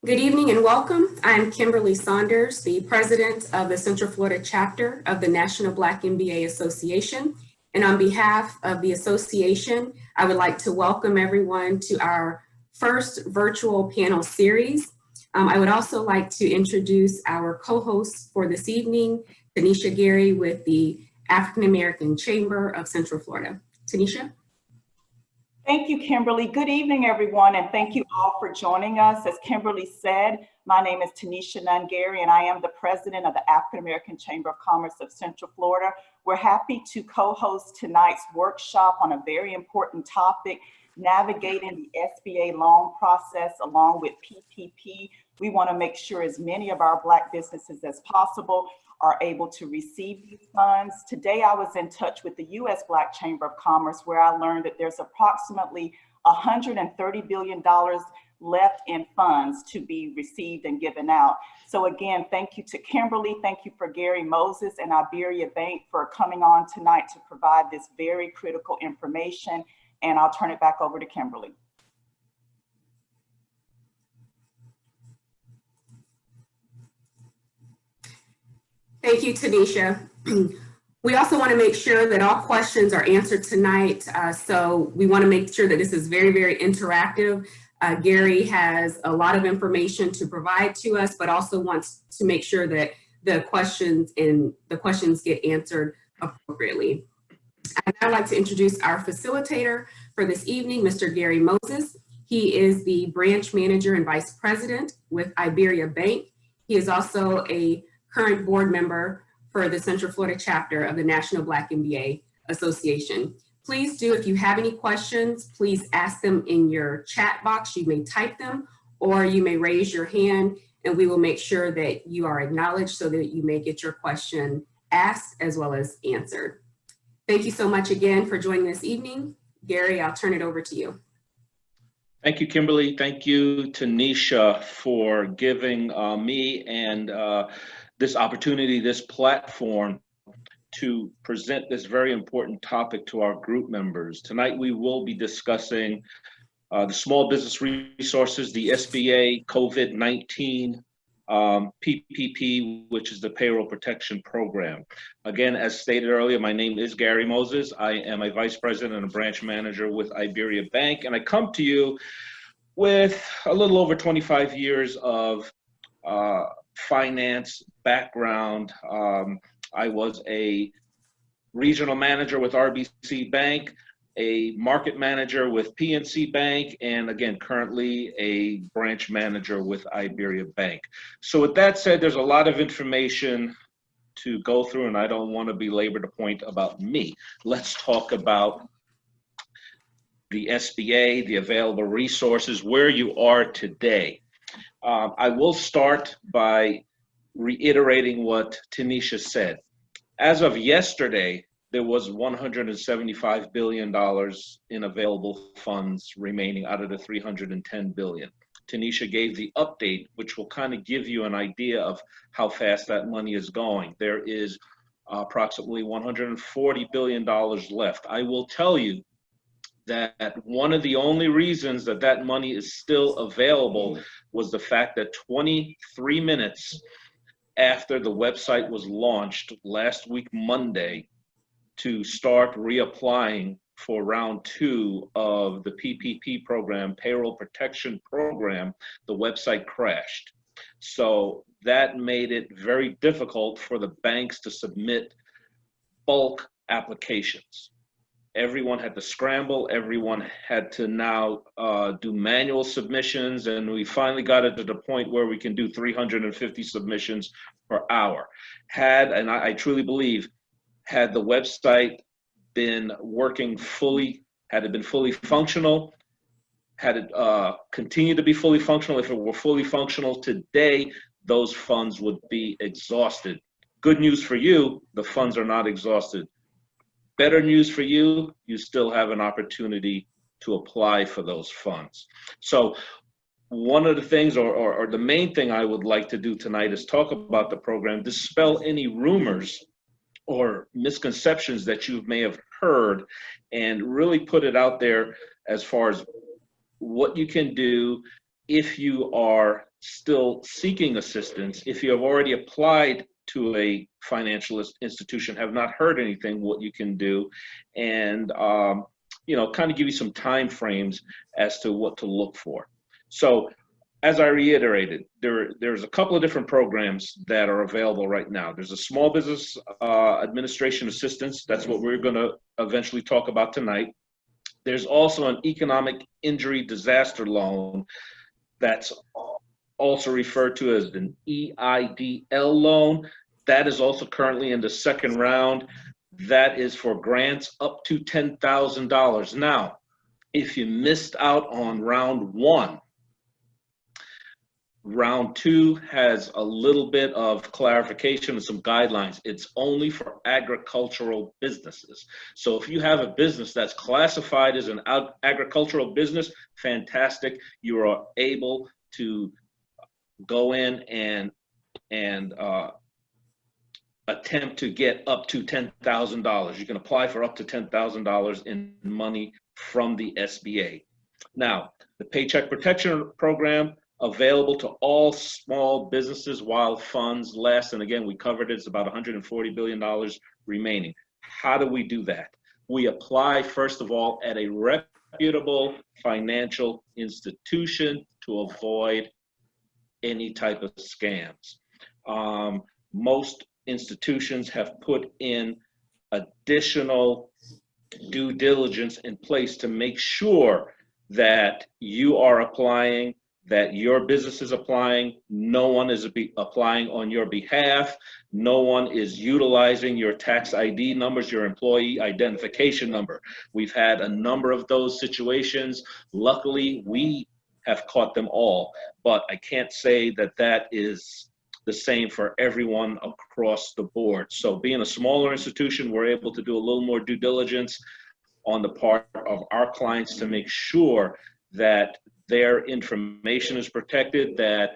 Good evening and welcome. I'm Kimberly Saunders, the president of the Central Florida chapter of the National Black MBA Association. And on behalf of the association, I would like to welcome everyone to our first virtual panel series. I would also like to introduce our co-hosts for this evening, Tanisha Gary with the African American Chamber of Central Florida. Tanisha? Thank you, Kimberly. Good evening, everyone, and thank you all for joining us. As Kimberly said, my name is Tanisha Nungary, and I am the president of the African American Chamber of Commerce of Central Florida. We're happy to co-host tonight's workshop on a very important topic, navigating the SBA loan process along with PPP. We want to make sure as many of our Black businesses as possible are able to receive these funds. Today, I was in touch with the U.S. Black Chamber of Commerce, where I learned that there's approximately $130 billion left in funds to be received and given out. So again, thank you to Kimberly, thank you for Gary Moses and Iberia Bank for coming on tonight to provide this very critical information. And I'll turn it back over to Kimberly. Thank you, Tanisha. We also want to make sure that all questions are answered tonight. So we want to make sure that this is very, very interactive. Gary has a lot of information to provide to us, but also wants to make sure that the questions get answered appropriately. I'd now like to introduce our facilitator for this evening, Mr. Gary Moses. He is the branch manager and vice president with Iberia Bank. He is also a current board member for the Central Florida chapter of the National Black MBA Association. Please do, if you have any questions, please ask them in your chat box. You may type them or you may raise your hand and we will make sure that you are acknowledged so that you may get your question asked as well as answered. Thank you so much again for joining this evening. Gary, I'll turn it over to you. Thank you, Kimberly. Thank you, Tanisha, for giving me and this opportunity, this platform to present this very important topic to our group members. Tonight, we will be discussing the small business resources, the SBA COVID-19 PPP, which is the Payroll Protection Program. Again, as stated earlier, my name is Gary Moses. I am a vice president and a branch manager with Iberia Bank, and I come to you with a little over 25 years of finance background. I was a regional manager with RBC Bank, a market manager with PNC Bank, and again, currently a branch manager with Iberia Bank. So with that said, there's a lot of information to go through, and I don't want to belabor the point about me. Let's talk about the SBA, the available resources, where you are today. I will start by reiterating what Tanisha said. As of yesterday, there was $175 billion in available funds remaining out of the $310 billion. Tanisha gave the update, which will kind of give you an idea of how fast that money is going. There is approximately $140 billion left. I will tell you that one of the only reasons that that money is still available was the fact that 23 minutes after the website was launched last week, Monday, to start reapplying for round 2 of the PPP program, Payroll Protection Program, the website crashed. So that made it very difficult for the banks to submit bulk applications. Everyone had to scramble, everyone had to now do manual submissions, and we finally got it to the point where we can do 350 submissions per hour. And I truly believe, had the website been working fully, had it been fully functional, had it continued to be fully functional, if it were fully functional today, those funds would be exhausted. Good news for you, the funds are not exhausted. Better news for you, you still have an opportunity to apply for those funds. So one of the things, or the main thing I would like to do tonight is talk about the program, dispel any rumors or misconceptions that you may have heard, and really put it out there as far as what you can do if you are still seeking assistance, if you have already applied to a financial institution, have not heard anything, what you can do, and kind of give you some time frames as to what to look for. So as I reiterated, there's a couple of different programs that are available right now. There's a small business administration assistance. That's what we're going to eventually talk about tonight. There's also an economic injury disaster loan that's also referred to as an EIDL loan. That is also currently in the second round. That is for grants up to $10,000. Now, if you missed out on round one, round two has a little bit of clarification and some guidelines. It's only for agricultural businesses. So if you have a business that's classified as an agricultural business, fantastic. You are able to go in and attempt to get up to $10,000. You can apply for up to $10,000 in money from the SBA. Now, the Paycheck Protection Program, available to all small businesses while funds last. And again, we covered it, it's about $140 billion remaining. How do we do that? We apply, first of all, at a reputable financial institution to avoid any type of scams. Most institutions have put in additional due diligence in place to make sure that you are applying, that your business is applying, no one is applying on your behalf, no one is utilizing your tax ID numbers, your employee identification number. We've had a number of those situations. Luckily, we have caught them all, but I can't say that that is the same for everyone across the board. So being a smaller institution, we're able to do a little more due diligence on the part of our clients to make sure that their information is protected, that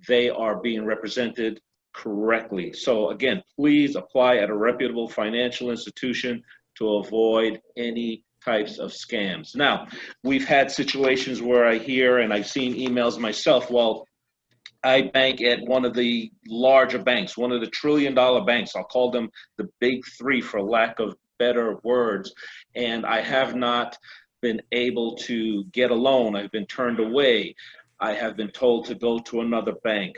they are being represented correctly. So again, please apply at a reputable financial institution to avoid any types of scams. Now, we've had situations where I hear, and I've seen emails myself, well, I bank at one of the larger banks, one of the trillion-dollar banks. I'll call them the big three for lack of better words. And I have not been able to get a loan. I've been turned away. I have been told to go to another bank.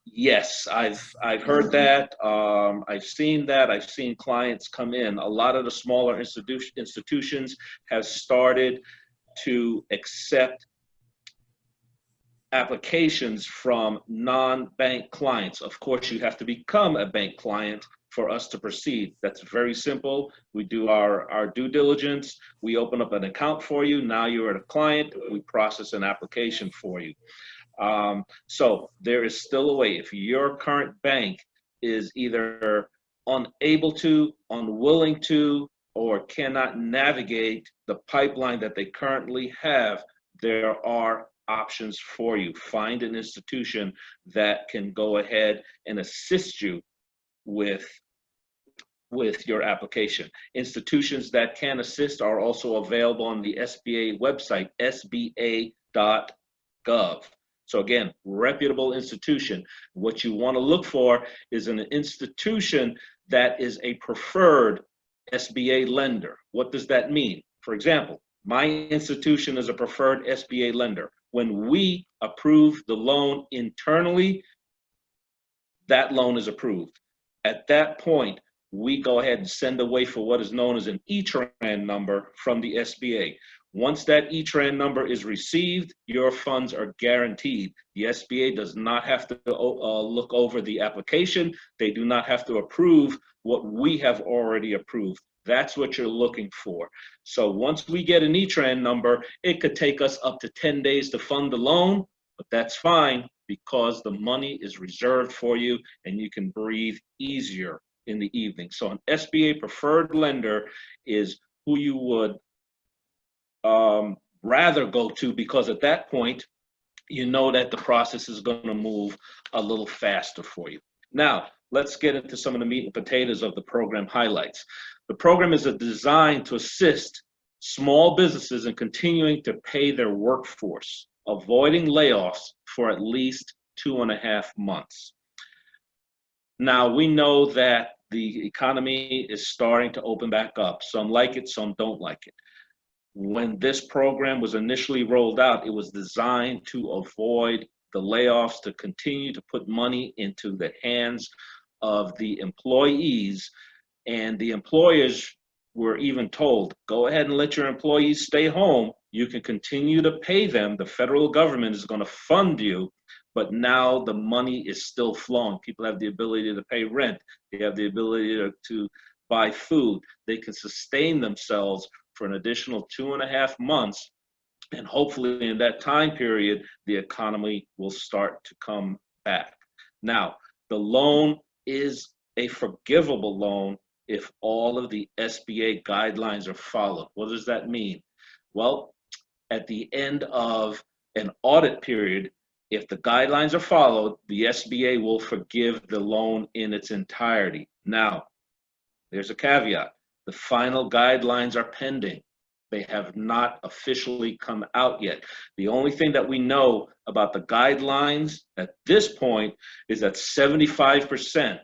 Yes, I've heard that. I've seen that. I've seen clients come in. A lot of the smaller institutions have started to accept applications from non-bank clients. Of course, you have to become a bank client for us to proceed. That's very simple. We do our due diligence. We open up an account for you. Now you're a client. We process an application for you. So there is still a way. If your current bank is either unable to, unwilling to, or cannot navigate the pipeline that they currently have, there are options for you. Find an institution that can go ahead and assist you with your application. Institutions that can assist are also available on the SBA website, sba.gov. So again, reputable institution. What you want to look for is an institution that is a preferred SBA lender. What does that mean? For example, my institution is a preferred SBA lender. When we approve the loan internally, that loan is approved. At that point, we go ahead and send away for what is known as an E-Tran number from the SBA. Once that E-Tran number is received, your funds are guaranteed. The SBA does not have to look over the application. They do not have to approve what we have already approved. That's what you're looking for. So once we get an E-Tran number, it could take us up to 10 days to fund the loan, but that's fine because the money is reserved for you and you can breathe easier in the evening. So an SBA preferred lender is who you would rather go to, because at that point, you know that the process is going to move a little faster for you. Now, let's get into some of the meat and potatoes of the program highlights. The program is designed to assist small businesses in continuing to pay their workforce avoiding layoffs for at least 2.5 months. Now, we know that the economy is starting to open back up. Some like it, some don't like it. When this program was initially rolled out, it was designed to avoid the layoffs, to continue to put money into the hands of the employees. And the employers were even told, go ahead and let your employees stay home. You can continue to pay them. The federal government is going to fund you. But now the money is still flowing. People have the ability to pay rent. They have the ability to buy food. They can sustain themselves for an additional 2.5 months. And hopefully in that time period, the economy will start to come back. Now, the loan is a forgivable loan if all of the SBA guidelines are followed. What does that mean? Well, at the end of an audit period, if the guidelines are followed, the SBA will forgive the loan in its entirety. Now, there's a caveat. The final guidelines are pending. They have not officially come out yet. The only thing that we know about the guidelines at this point is that 75%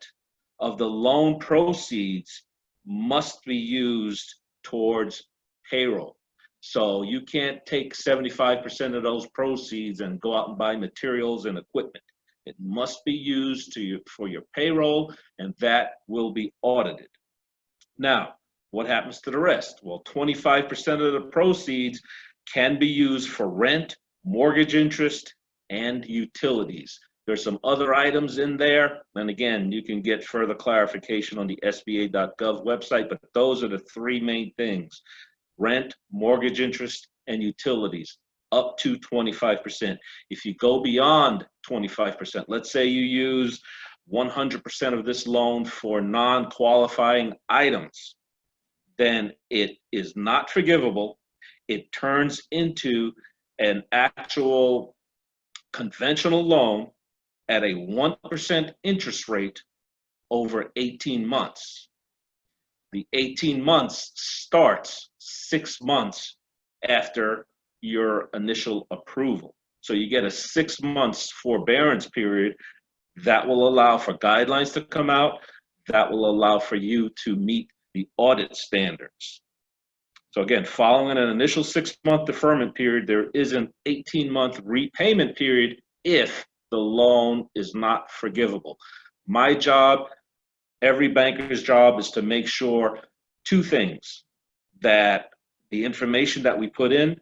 of the loan proceeds must be used towards payroll. So you can't take 75% of those proceeds and go out and buy materials and equipment. It must be used for your payroll, and that will be audited. Now, what happens to the rest? Well, 25% of the proceeds can be used for rent, mortgage interest, and utilities. There's some other items in there, and again, you can get further clarification on the SBA.gov website, but those are the three main things: rent, mortgage interest, and utilities, up to 25%. If you go beyond 25%, let's say you use 100% of this loan for non-qualifying items, then it is not forgivable. It turns into an actual conventional loan at a 1% interest rate over 18 months. The 18 months starts 6 months after your initial approval. So you get a 6 months forbearance period that will allow for guidelines to come out, that will allow for you to meet the audit standards. So again, following an initial 6-month deferment period, there is an 18-month repayment period if the loan is not forgivable. My job, every banker's job, is to make sure two things: that the information that we put in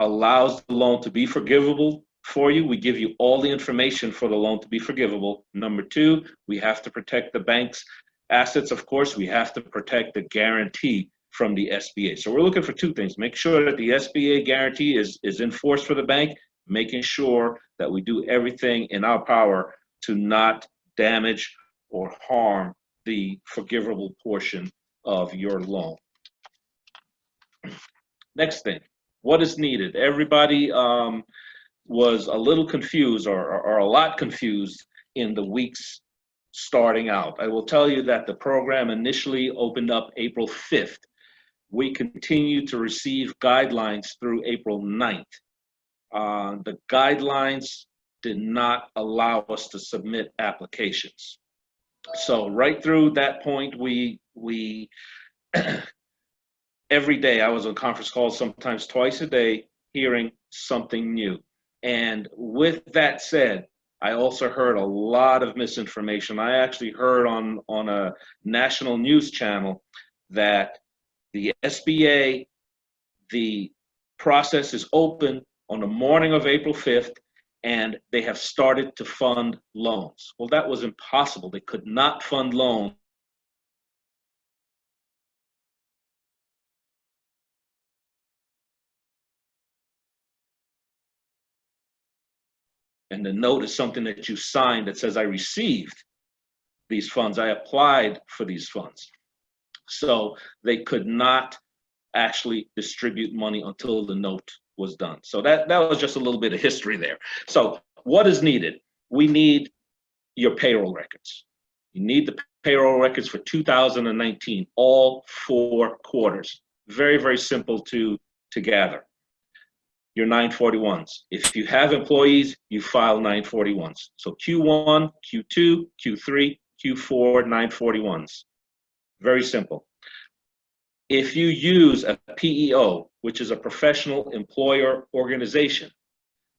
allows the loan to be forgivable for you. We give you all the information for the loan to be forgivable. Number two, we have to protect the bank's assets. Of course, we have to protect the guarantee from the SBA. So we're looking for two things: make sure that the SBA guarantee is enforced for the bank, making sure that we do everything in our power to not damage or harm the forgivable portion of your loan. Next thing, what is needed? Everybody was a little confused or a lot confused in the weeks starting out. I will tell you that the program initially opened up April 5th. We continue to receive guidelines through April 9th. The guidelines did not allow us to submit applications. So right through that point, we every day I was on conference calls, sometimes twice a day, hearing something new. And with that said, I also heard a lot of misinformation. I actually heard on a national news channel that the SBA, the process is open on the morning of April 5th, and they have started to fund loans. Well, that was impossible. They could not fund loans and the note is something that you signed that says, I received these funds, I applied for these funds. So they could not actually distribute money until the note was done. So that was just a little bit of history there. So what is needed? We need your payroll records. You need the payroll records for 2019, all 4 quarters. Very, very simple to gather. your 941s. If you have employees, you file 941s. So Q1, Q2, Q3, Q4, 941s. Very simple. If you use a PEO, which is a professional employer organization,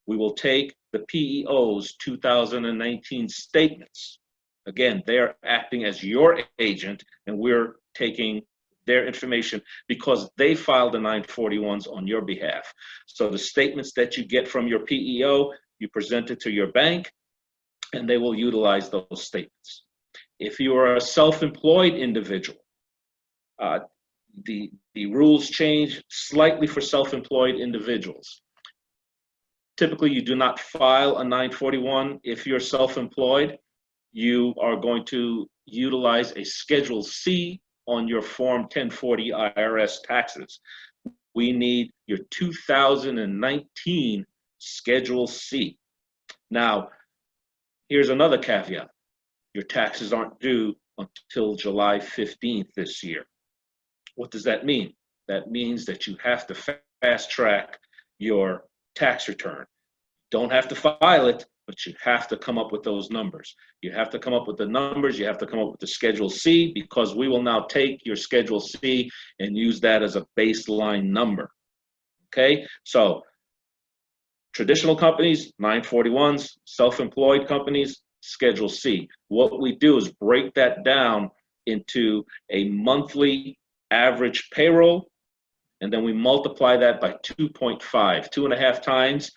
we will take the PEO's 2019 statements. Again, they're acting as your agent, and we're taking their information because they filed the 941s on your behalf. So the statements that you get from your PEO, you present it to your bank, and they will utilize those statements. If you are a self-employed individual, the rules change slightly for self-employed individuals. Typically, you do not file a 941 if you're self-employed. You are going to utilize a Schedule C on your Form 1040 IRS taxes. We need your 2019 Schedule C. Now, here's another caveat. Your taxes aren't due until July 15th this year. What does that mean? That means that you have to fast track your tax return. Don't have to file it, but you have to come up with those numbers. You have to come up with the numbers. You have to come up with the Schedule C, because we will now take your Schedule C and use that as a baseline number. Okay, so traditional companies, 941s, self-employed companies, Schedule C. What we do is break that down into a monthly average payroll, and then we multiply that by 2.5, 2.5 times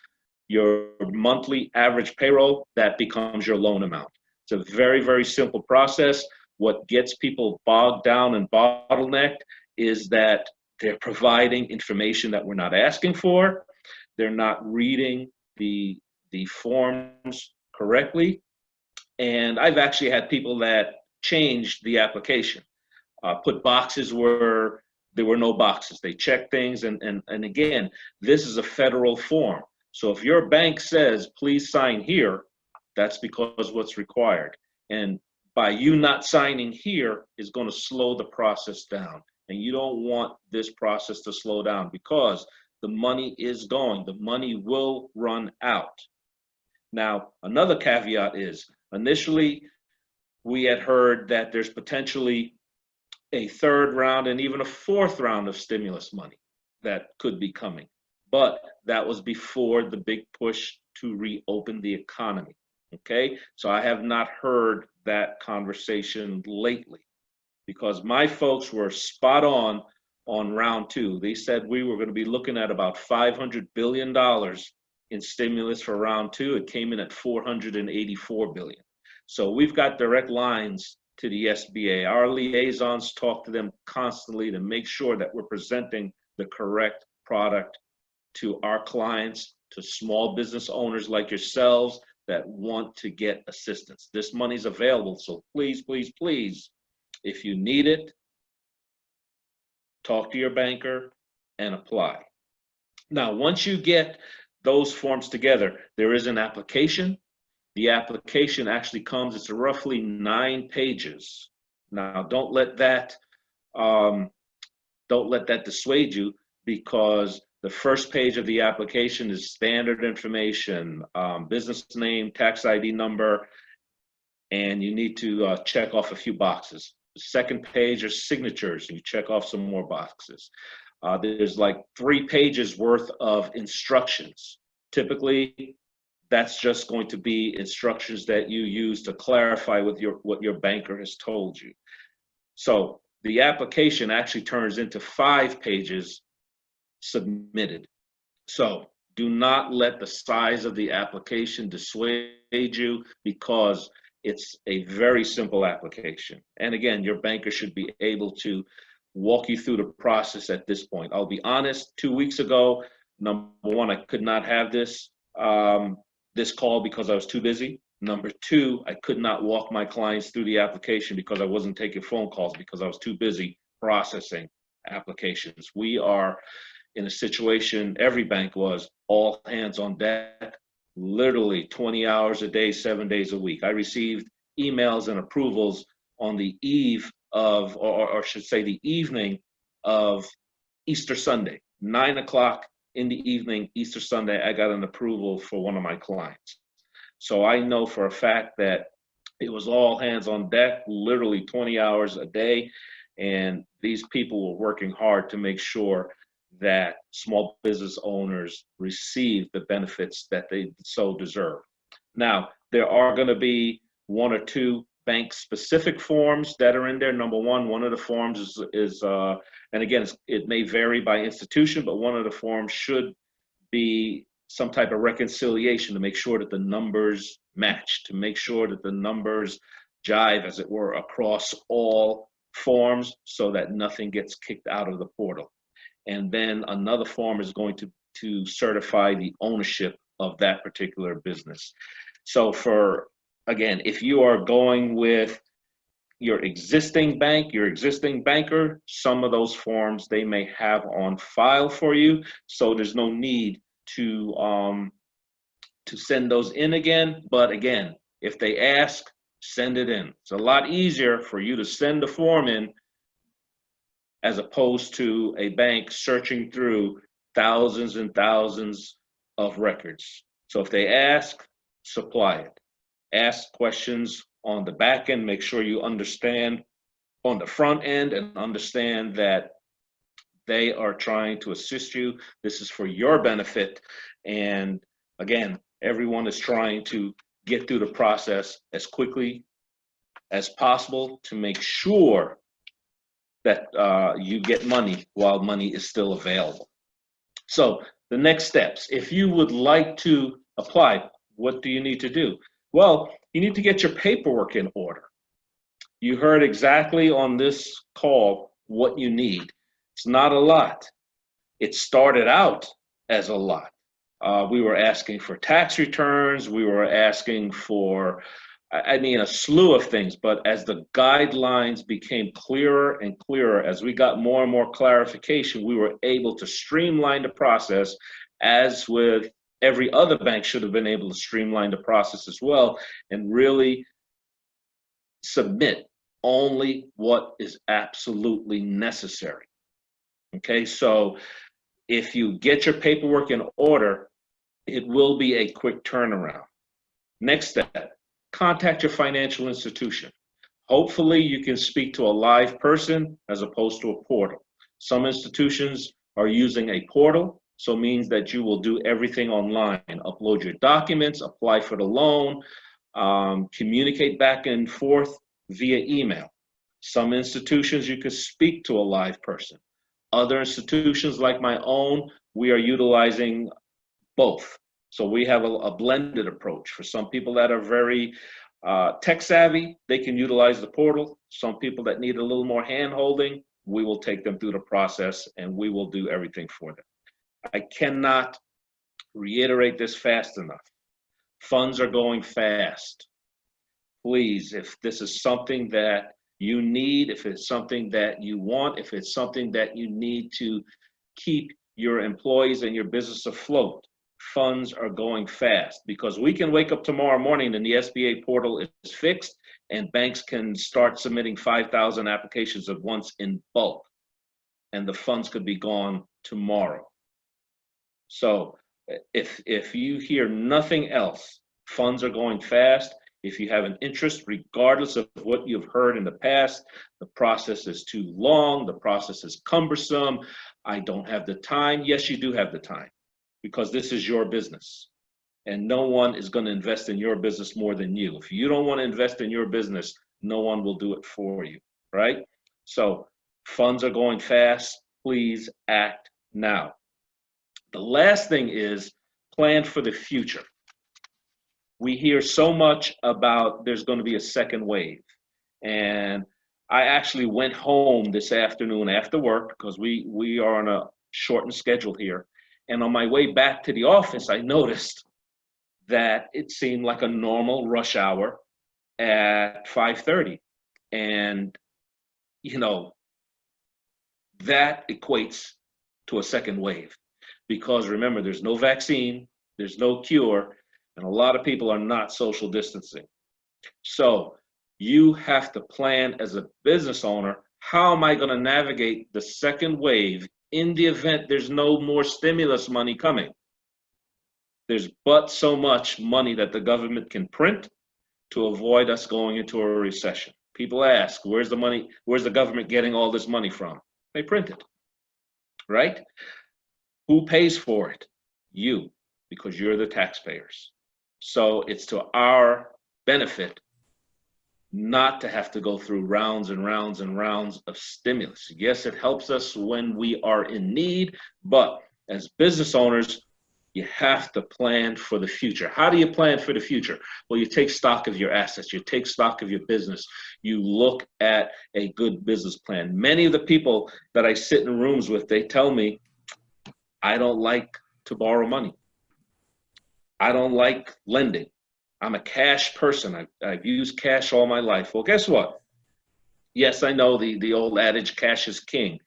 your monthly average payroll. That becomes your loan amount. It's a very, very simple process. What gets people bogged down and bottlenecked is that they're providing information that we're not asking for. They're not reading the forms correctly. And I've actually had people that changed the application, put boxes where there were no boxes. They check things, and again, this is a federal form. So if your bank says, please sign here, that's because what's required. And by you not signing here is going to slow the process down. And you don't want this process to slow down, because the money is going. The money will run out. Now, another caveat is, initially, we had heard that there's potentially a third round and even a fourth round of stimulus money that could be coming. But that was before the big push to reopen the economy. Okay, so I have not heard that conversation lately, because my folks were spot on round two. They said we were going to be looking at about $500 billion in stimulus for round two. It came in at $484 billion. So we've got direct lines to the SBA. Our liaisons talk to them constantly to make sure that we're presenting the correct product to our clients, to small business owners like yourselves that want to get assistance. This money's available, so please, please, please, if you need it, talk to your banker and apply. Now, once you get those forms together, there is an application. The application actually comes, it's roughly 9 pages. Now, don't let that dissuade you, because the first page of the application is standard information, business name, tax ID number, and you need to check off a few boxes. The second page are signatures, and you check off some more boxes. There's like 3 pages worth of instructions. Typically, that's just going to be instructions that you use to clarify with what your banker has told you. So the application actually turns into 5 pages submitted. So do not let the size of the application dissuade you, because it's a very simple application. And again, your banker should be able to walk you through the process at this point. I'll be honest, 2 weeks ago, number one, I could not have this call because I was too busy. Number two, I could not walk my clients through the application because I wasn't taking phone calls because I was too busy processing applications. We are in a situation, every bank was, all hands on deck, literally 20 hours a day, 7 days a week. I received emails and approvals on the eve of, or I should say the evening of Easter Sunday, 9 o'clock in the evening, Easter Sunday, I got an approval for one of my clients. So I know for a fact that it was all hands on deck, literally 20 hours a day. And these people were working hard to make sure that small business owners receive the benefits that they so deserve. Now, there are going to be one or two bank specific forms that are in there. Number one of the forms is and again, it may vary by institution, but one of the forms should be some type of reconciliation to make sure that the numbers match, to make sure that the numbers jive, as it were, across all forms so that nothing gets kicked out of the portal. And then another form is going to certify the ownership of that particular business. So again, if you are going with your existing bank, your existing banker, some of those forms they may have on file for you. So there's no need to send those in again. But again, if they ask, send it in. It's a lot easier for you to send the form in as opposed to a bank searching through thousands and thousands of records. So if they ask, supply it. Ask questions on the back end, make sure you understand on the front end and understand that they are trying to assist you. This is for your benefit. And again, everyone is trying to get through the process as quickly as possible to make sure that you get money while money is still available. So the next steps, if you would like to apply, what do you need to do? Well, you need to get your paperwork in order. You heard exactly on this call what you need. It's not a lot. It started out as a lot. We were asking for tax returns. We were asking for, a slew of things. But as the guidelines became clearer and clearer, as we got more and more clarification, we were able to streamline the process, as with every other bank should have been able to streamline the process as well, and really submit only what is absolutely necessary. Okay, so if you get your paperwork in order, it will be a quick turnaround. Next step, contact your financial institution. Hopefully you can speak to a live person as opposed to a portal. Some institutions are using a portal, so it means that you will do everything online. Upload your documents, apply for the loan, communicate back and forth via email. Some institutions you can speak to a live person. Other institutions like my own, we are utilizing both. So we have a blended approach. For some people that are very tech savvy, they can utilize the portal. Some people that need a little more hand holding, we will take them through the process and we will do everything for them. I cannot reiterate this fast enough. Funds are going fast. Please, if this is something that you need, if it's something that you want, if it's something that you need to keep your employees and your business afloat, funds are going fast, because we can wake up tomorrow morning and the SBA portal is fixed and banks can start submitting 5,000 applications at once in bulk, and the funds could be gone tomorrow. So if you hear nothing else, funds are going fast. If you have an interest, regardless of what you've heard in the past, the process is too long, the process is cumbersome, I don't have the time. Yes, you do have the time, because this is your business. And no one is going to invest in your business more than you. If you don't want to invest in your business, no one will do it for you, right? So funds are going fast. Please act now. The last thing is plan for the future. We hear so much about there's going to be a second wave. And I actually went home this afternoon after work, because we are on a shortened schedule here. And on my way back to the office, I noticed that it seemed like a normal rush hour at 5:30. And, that equates to a second wave. Because remember, there's no vaccine, there's no cure, and a lot of people are not social distancing. So you have to plan as a business owner, how am I going to navigate the second wave in the event there's no more stimulus money coming. There's but so much money that the government can print to avoid us going into a recession. People ask, where's the money? Where's the government getting all this money from? They print it, right? Who pays for it? You, because you're the taxpayers. So it's to our benefit not to have to go through rounds and rounds and rounds of stimulus. Yes, it helps us when we are in need, but as business owners, you have to plan for the future. How do you plan for the future? Well, you take stock of your assets, you take stock of your business, you look at a good business plan. Many of the people that I sit in rooms with, they tell me, I don't like to borrow money. I don't like lending. I'm a cash person. I've used cash all my life. Well, guess what? Yes, I know the old adage, cash is king.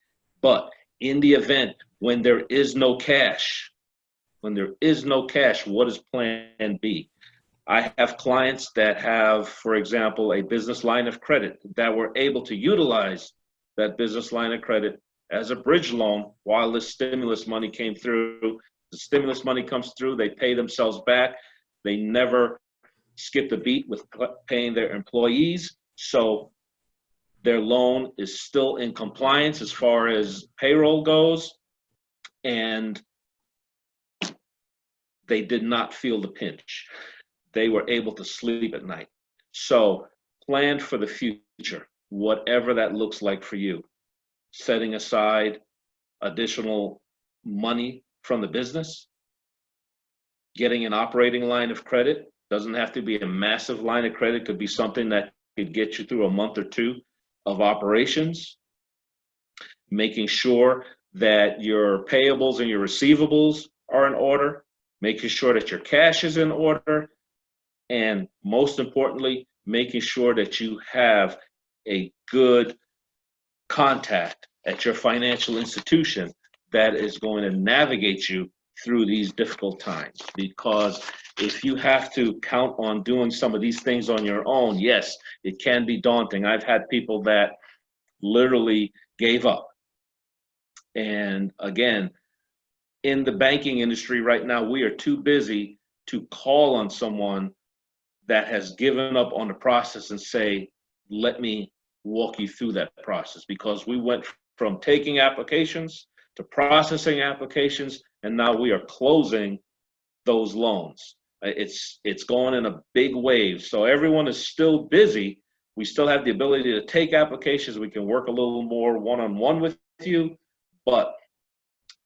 But in the event when there is no cash, what is plan B? I have clients that have, for example, a business line of credit that were able to utilize that business line of credit as a bridge loan while the stimulus money came through. The stimulus money comes through, they pay themselves back. They never skipped a beat with paying their employees. So their loan is still in compliance as far as payroll goes. And they did not feel the pinch. They were able to sleep at night. So plan for the future, whatever that looks like for you. Setting aside additional money from the business, getting an operating line of credit. Doesn't have to be a massive line of credit. Could be something that could get you through a month or two of operations. Making sure that your payables and your receivables are in order. Making sure that your cash is in order. And most importantly, making sure that you have a good contact at your financial institution that is going to navigate you through these difficult times. Because if you have to count on doing some of these things on your own, yes, it can be daunting. I've had people that literally gave up. And again, in the banking industry right now, we are too busy to call on someone that has given up on the process and say, let me walk you through that process, because we went from taking applications to processing applications, and now we are closing those loans. It's going in a big wave. So everyone is still busy. We still have the ability to take applications. We can work a little more one-on-one with you, but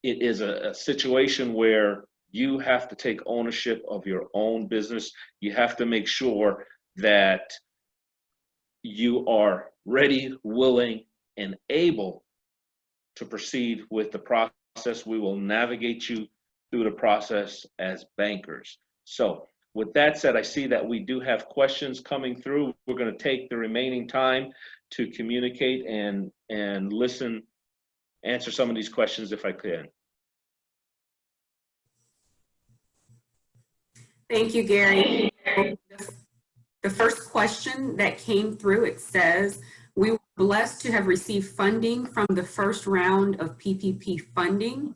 it is a situation where you have to take ownership of your own business. You have to make sure that you are ready, willing, and able to proceed with the process. We will navigate you through the process as bankers. So with that said, I see that we do have questions coming through. We're going to take the remaining time to communicate and listen, answer some of these questions if I can. Thank you, Gary. The first question that came through, it says, we were blessed to have received funding from the first round of PPP funding.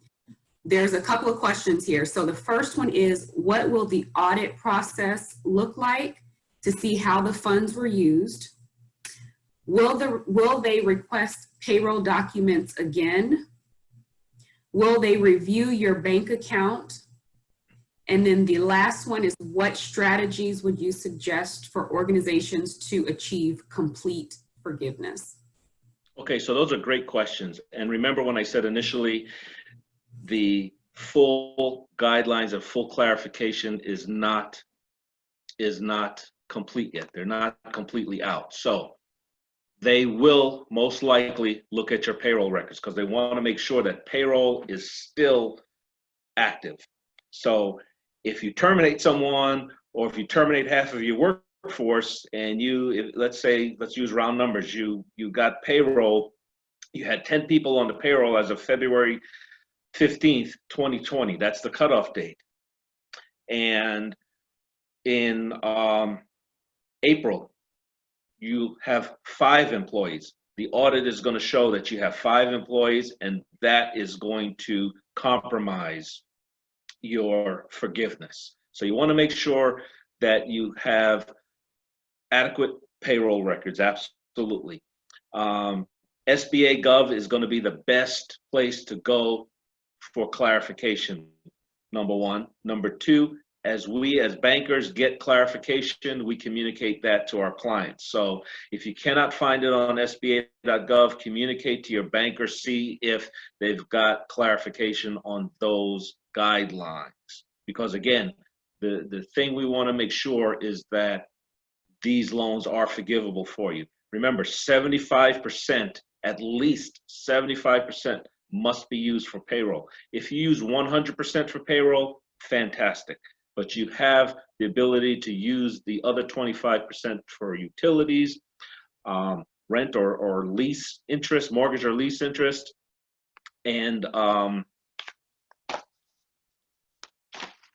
There's a couple of questions here. So the first one is, what will the audit process look like to see how the funds were used? Will they request payroll documents again? Will they review your bank account? And then the last one is, what strategies would you suggest for organizations to achieve complete forgiveness? Okay, so those are great questions. And remember when I said initially, the full guidelines and full clarification is not complete yet. They're not completely out. So they will most likely look at your payroll records because they want to make sure that payroll is still active. So if you terminate someone, or if you terminate half of your workforce, and let's use round numbers, you got payroll, you had 10 people on the payroll as of February 15th, 2020. That's the cutoff date. And in April, you have 5 employees. the audit is going to show that you have 5 employees, and that is going to compromise your forgiveness. So you want to make sure that you have adequate payroll records, absolutely. SBA Gov is going to be the best place to go for clarification, number one. Number two, as we as bankers get clarification, we communicate that to our clients. So if you cannot find it on SBA.gov, communicate to your banker, see if they've got clarification on those guidelines. Because again, the thing we want to make sure is that these loans are forgivable for you. Remember, 75%, at least 75% must be used for payroll. If you use 100% for payroll, fantastic. But you have the ability to use the other 25% for utilities, rent or lease interest, mortgage or lease interest, and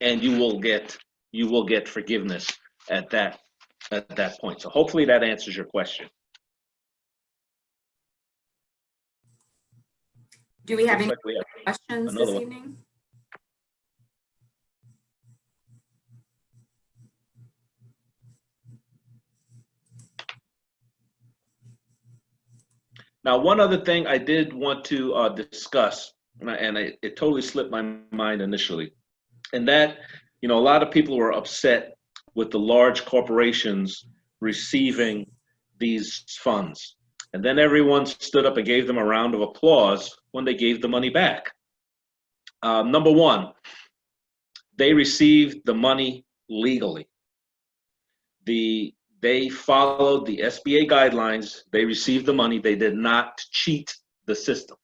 you will get forgiveness at that point. So hopefully that answers your question. Do we have Looks any like we have questions another this one. evening? Now, one other thing I did want to discuss, and it totally slipped my mind initially, and that, a lot of people were upset with the large corporations receiving these funds. And then everyone stood up and gave them a round of applause when they gave the money back. Number one, they received the money legally. They followed the SBA guidelines. They received the money. They did not cheat the system.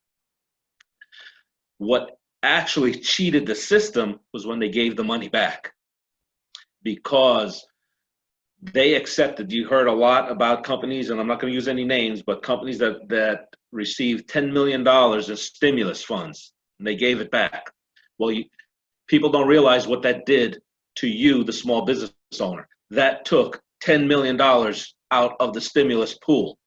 What actually cheated the system was when they gave the money back, because they accepted. You heard a lot about companies, and I'm not going to use any names, but companies that received $10 million in stimulus funds, and they gave it back. Well, people don't realize what that did to you, the small business owner. That took $10 million out of the stimulus pool.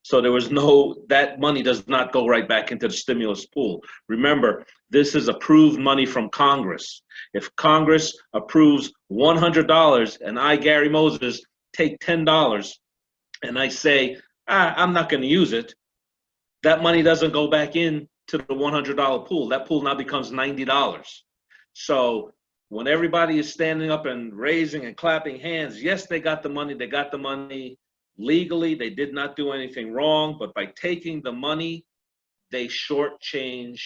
So that money does not go right back into the stimulus pool. Remember, this is approved money from Congress. If Congress approves $100 and I, Gary Moses, take $10 and I say, I'm not going to use it, that money doesn't go back in to the $100 pool. That pool now becomes $90. So when everybody is standing up and raising and clapping hands, yes, they got the money. They got the money legally. They did not do anything wrong. But by taking the money, they shortchange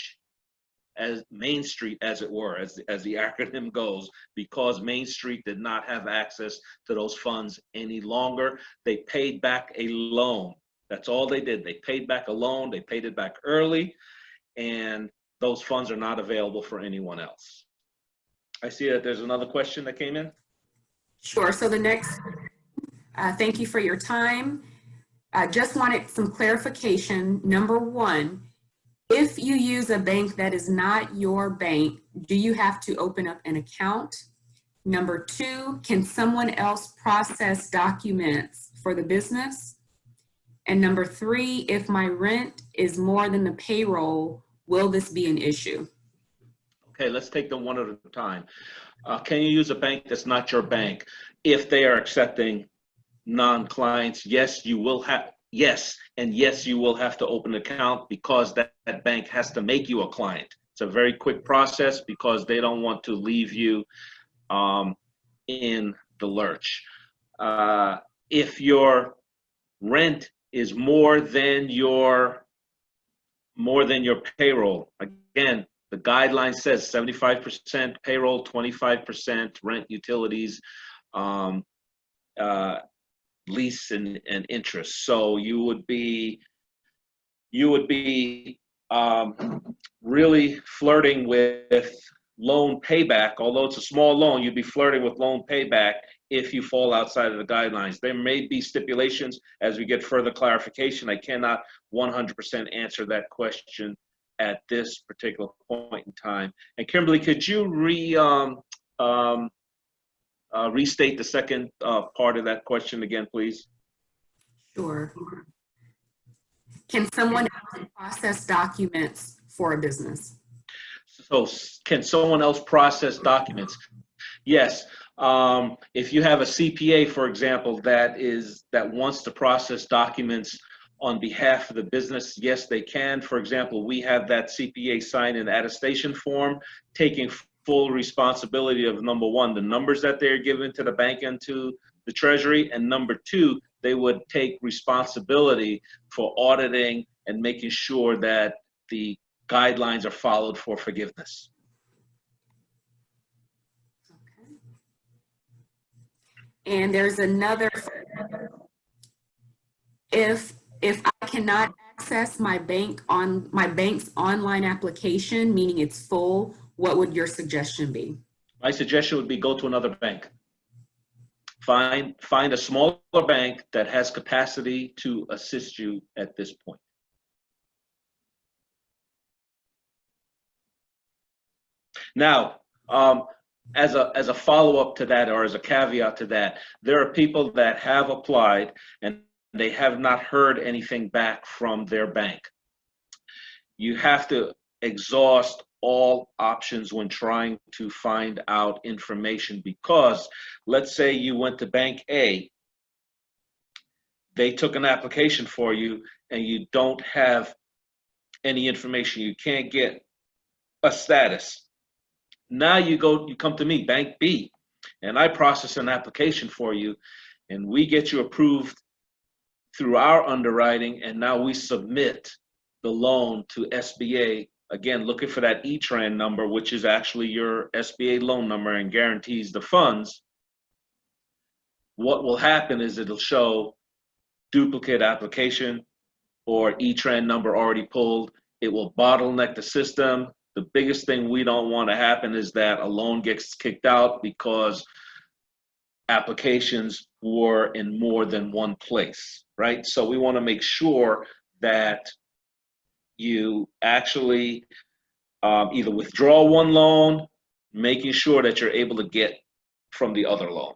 as Main Street, as it were, as the acronym goes, because Main Street did not have access to those funds any longer. They paid back a loan. That's all they did. They paid back a loan. They paid it back early, and those funds are not available for anyone else. I see that there's another question that came in. Sure. So the next, thank you for your time. I just wanted some clarification. Number one, if you use a bank that is not your bank, do you have to open up an account? Number two, can someone else process documents for the business? And number three, if my rent is more than the payroll, will this be an issue? Okay, let's take them one at a time. Can you use a bank that's not your bank? If they are accepting non-clients, yes, you will have. Yes, and yes, you will have to open an account, because that bank has to make you a client. It's a very quick process because they don't want to leave you in the lurch. If your rent is more than your payroll, again, the guideline says 75% payroll, 25% rent, utilities, lease and interest. So you would be really flirting with loan payback. Although it's a small loan, you'd be flirting with loan payback if you fall outside of the guidelines. There may be stipulations as we get further clarification. I cannot 100% answer that question at this particular point in time. And Kimberly, could you restate the second part of that question again, please? Sure. Can someone else process documents for a business? So can someone else process documents? Yes. If you have a CPA, for example, that wants to process documents on behalf of the business, yes, they can. For example, we have that CPA sign an attestation form, taking full responsibility of, number one, the numbers that they're given to the bank and to the Treasury, and number two, they would take responsibility for auditing and making sure that the guidelines are followed for forgiveness. Okay. And there's another, if I cannot access my bank's online application, meaning it's full, what would your suggestion be? My suggestion would be go to another bank. Find a smaller bank that has capacity to assist you at this point. Now, as a follow-up to that, or as a caveat to that, there are people that have applied and they have not heard anything back from their bank. You have to exhaust all options when trying to find out information, because let's say you went to Bank A, they took an application for you and you don't have any information, you can't get a status. Now you come to me, Bank B, and I process an application for you and we get you approved through our underwriting, and now we submit the loan to SBA, again, looking for that E-Tran number, which is actually your SBA loan number and guarantees the funds. What will happen is it'll show duplicate application or E-Tran number already pulled. It will bottleneck the system. The biggest thing we don't want to happen is that a loan gets kicked out because applications were in more than one place, right? So we want to make sure that you actually either withdraw one loan, making sure that you're able to get from the other loan.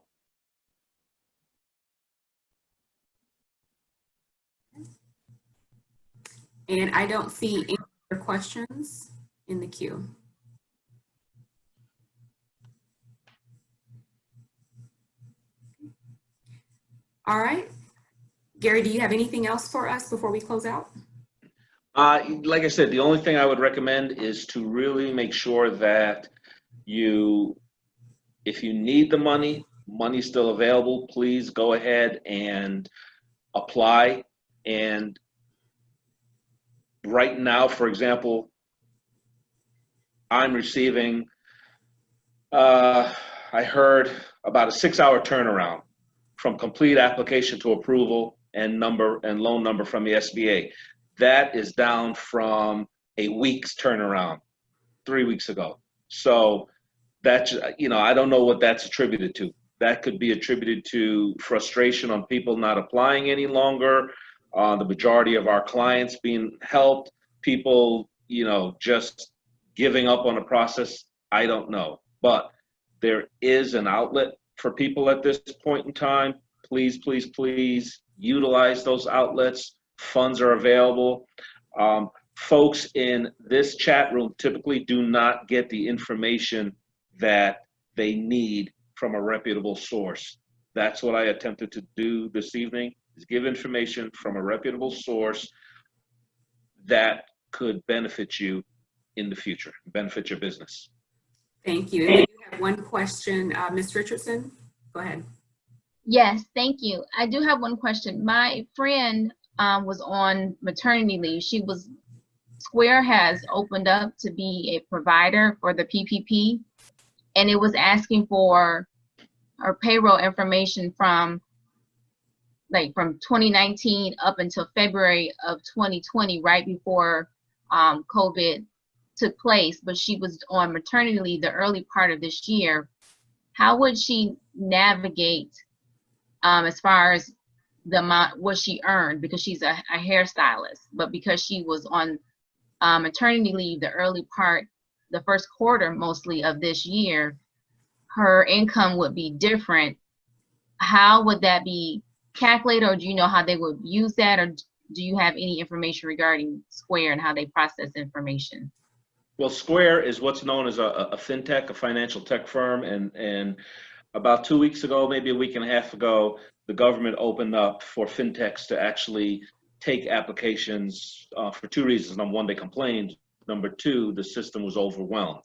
And I don't see any other questions in the queue. All right. Gary, do you have anything else for us before we close out? Like I said, the only thing I would recommend is to really make sure that if you need the money's still available, please go ahead and apply. And right now, for example, I'm receiving, I heard about a 6-hour turnaround from complete application to approval and loan number from the SBA. That is down from a week's turnaround 3 weeks ago. So that's, I don't know what that's attributed to. That could be attributed to frustration on people not applying any longer, the majority of our clients being helped, people, just giving up on the process. I don't know, but there is an outlet for people at this point in time. Please, please, please utilize those outlets. Funds are available. Folks in this chat room typically do not get the information that they need from a reputable source. That's what I attempted to do this evening, is give information from a reputable source that could benefit you in the future, benefit your business. Thank you. And we have one question, Ms. Richardson, go ahead. Yes, thank you. I do have one question. My friend was on maternity leave. Square has opened up to be a provider for the PPP, and it was asking for her payroll information from 2019 up until February of 2020, right before COVID took place, but she was on maternity leave the early part of this year. How would she navigate as far as the amount what she earned, because she's a hairstylist, but because she was on maternity leave the early part, the first quarter mostly of this year, her income would be different. How would that be calculated, or do you know how they would use that, or do you have any information regarding Square and how they process information? Well, Square is what's known as a fintech, a financial tech firm, and about 2 weeks ago, maybe a week and a half ago, the government opened up for fintechs to actually take applications for two reasons. Number one, they complained. Number two, the system was overwhelmed.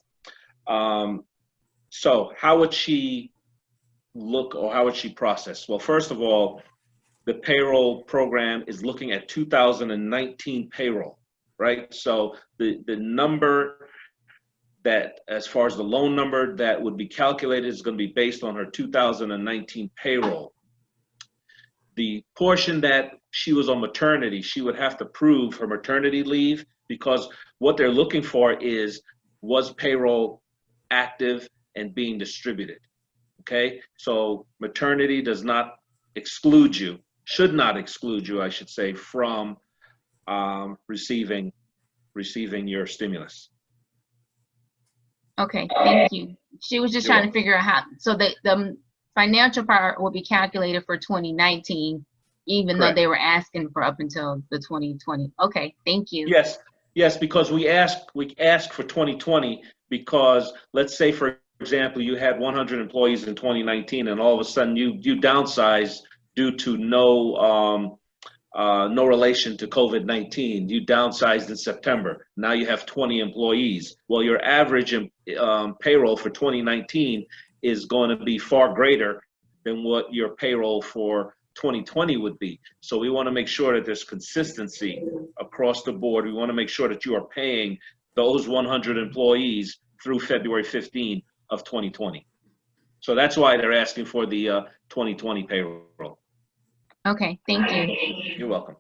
So how would she look, or how would she process? Well, first of all, the payroll program is looking at 2019 payroll, right? So the number that, as far as the loan number that would be calculated, is going to be based on her 2019 payroll. The portion that she was on maternity, she would have to prove her maternity leave, because what they're looking for is, was payroll active and being distributed? Okay, so maternity does not exclude you, should not exclude you, I should say, from receiving your stimulus. Okay, thank you. She was just You're trying to figure out how, so the financial part will be calculated for 2019, even though Correct. they were asking for up until the 2020. Okay, thank you. Yes, because we ask for 2020, because let's say, for example, you had 100 employees in 2019, and all of a sudden you downsize due to no relation to COVID-19. You downsized in September. Now you have 20 employees. Well, your average payroll for 2019 is going to be far greater than what your payroll for 2020 would be. So we want to make sure that there's consistency across the board. We want to make sure that you are paying those 100 employees through February 15 of 2020. So that's why they're asking for the 2020 payroll. Okay, thank you. You're welcome.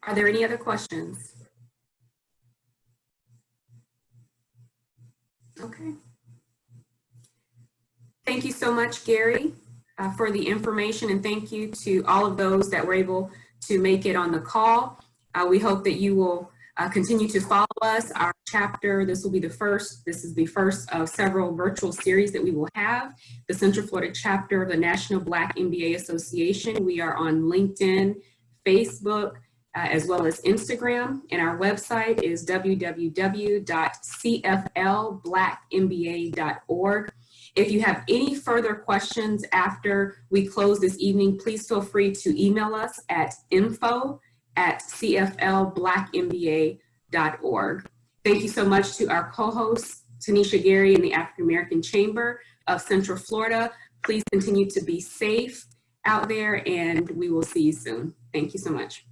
Are there any other questions? Okay. Thank you so much, Gary, for the information, and thank you to all of those that were able to make it on the call. We hope that you will continue to follow us. Our chapter, this is the first of several virtual series that we will have. The Central Florida chapter of the National Black MBA Association. We are on LinkedIn, Facebook, as well as Instagram, and our website is www.cflblackmba.org. If you have any further questions after we close this evening, please feel free to email us at info@cflblackmba.org. Thank you so much to our co-hosts, Tanisha Gary and the African American Chamber of Central Florida. Please continue to be safe out there, and we will see you soon. Thank you so much.